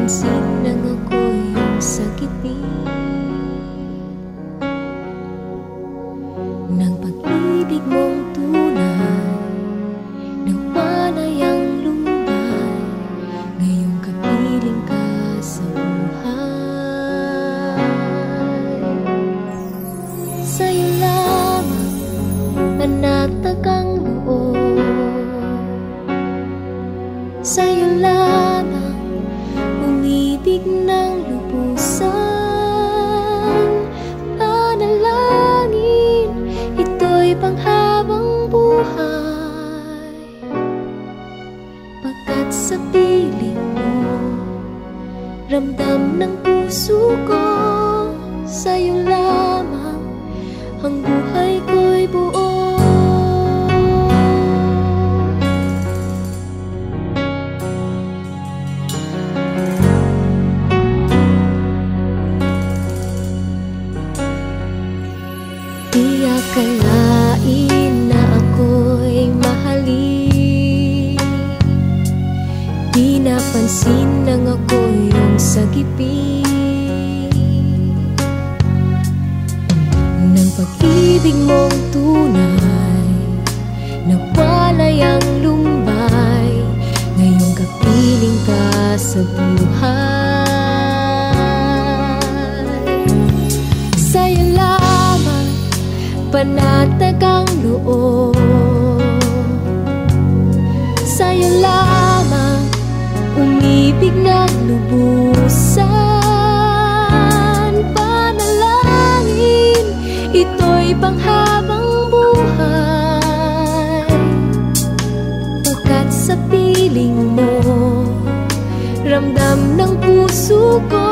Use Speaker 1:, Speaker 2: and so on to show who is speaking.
Speaker 1: napansin nang ako'y iyong sagipin ng pag-ibig mong tunay, nawalay ang lumbay, ngayong kapiling ka sa buhay. Sa'yo lamang panatag ang loob, sa'yo lamang umibig ng lubusan. Panalangin, ito'y panghabang buhay, pagkat sa piling mo ramdam ng puso ko, sa'yo lamang ang buhay ko'y buo. Di akalain na ako'y mahalin, di napansin nang ako'y iyong sagipin ng pag-ibig mong tunay, nawalay ang lumbay, ngayong kapiling ka sa buhay. Sa'yo lamang panatag ang loob, sa'yo lamang umibig ng lubusan. Panalangin, ito'y panghabang buhay, pagkat sa piling mo ramdam ng puso ko,